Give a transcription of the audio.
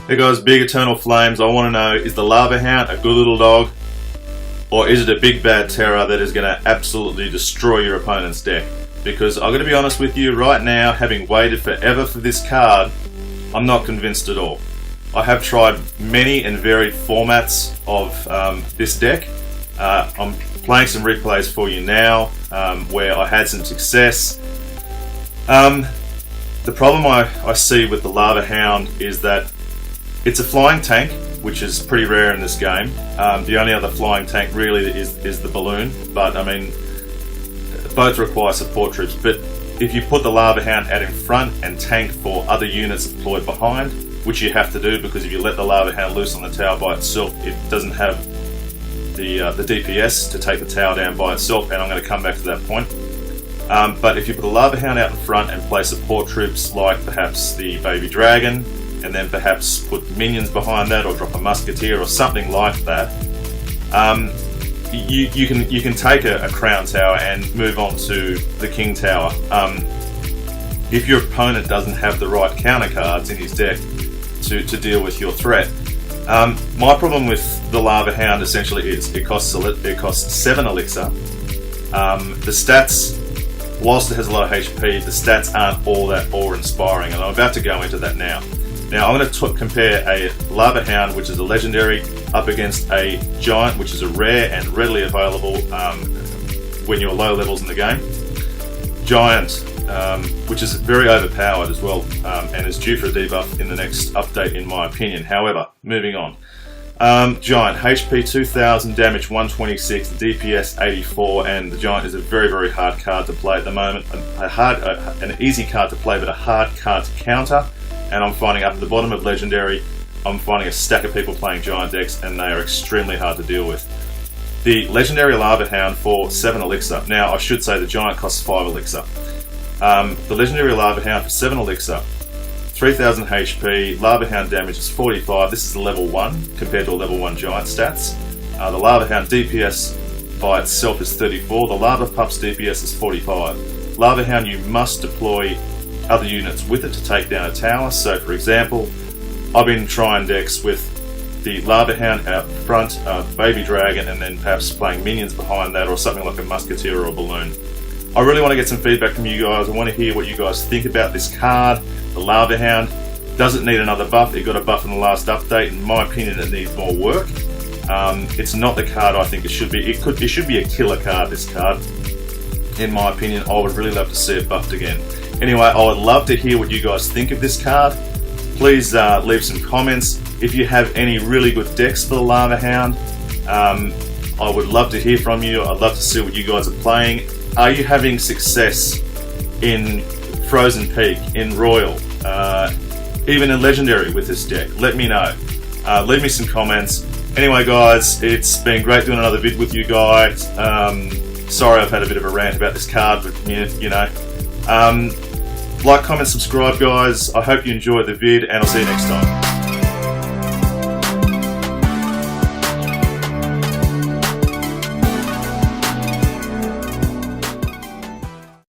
Hey guys, Big Eternal Flames, I want to know, is the Lava Hound a good little dog? Or is it a big bad terror that is going to absolutely destroy your opponent's deck? Because I'm going to be honest with you, right now, having waited forever for this card, I'm not convinced at all. I have tried many and varied formats of this deck. I'm playing some replays for you now where I had some success. The problem I see with the Lava Hound is that it's a flying tank, which is pretty rare in this game. The only other flying tank really is the balloon, but I mean, both require support troops. But if you put the Lava Hound out in front and tank for other units deployed behind, which you have to do because if you let the Lava Hound loose on the tower by itself, it doesn't have the DPS to take the tower down by itself, and I'm going to come back to that point. But if you put the Lava Hound out in front and play support troops like perhaps the Baby Dragon, and then perhaps put minions behind that, or drop a musketeer or something like that, you can take a crown tower and move on to the king tower. If your opponent doesn't have the right counter cards in his deck to deal with your threat. My problem with the Lava Hound essentially is it costs 7 elixir. The stats, whilst it has a lot of HP, the stats aren't all that awe-inspiring, and I'm about to go into that now. Now I'm going to compare a Lava Hound, which is a legendary, up against a Giant, which is a rare and readily available when you're low levels in the game. Giant, which is very overpowered as well, and is due for a debuff in the next update in my opinion. However, moving on. Giant, HP 2000, damage 126, DPS 84, and the Giant is a very, very hard card to play at the moment. An easy card to play, but a hard card to counter. And I'm finding up at the bottom of Legendary, I'm finding a stack of people playing Giant decks, and they are extremely hard to deal with. The Legendary Lava Hound for 7 elixir. Now, I should say the Giant costs 5 elixir. The Legendary Lava Hound for 7 elixir, 3000 HP, Lava Hound damage is 45. This is a level 1 compared to a level 1 Giant stats. The Lava Hound DPS by itself is 34. The Lava Pup's DPS is 45. Lava Hound, you must deploy other units with it to take down a tower. So for example, I've been trying decks with the Lava Hound out front, Baby Dragon, and then perhaps playing minions behind that, or something like a musketeer or a balloon. I really want to get some feedback from you guys. I want to hear what you guys think about this card. The Lava Hound doesn't need another buff. It got a buff in the last update. In my opinion, it needs more work. It's not the card I think it should be. It should be a killer card, this card. In my opinion, I would really love to see it buffed again. Anyway, I would love to hear what you guys think of this card. Please leave some comments. If you have any really good decks for the Lava Hound, I would love to hear from you. I'd love to see what you guys are playing. Are you having success in Frozen Peak, in Royale, even in Legendary with this deck? Let me know. Leave me some comments. Anyway guys, it's been great doing another vid with you guys. Sorry I've had a bit of a rant about this card, but you know. Like, comment, subscribe guys. I hope you enjoyed the vid, and I'll see you next time.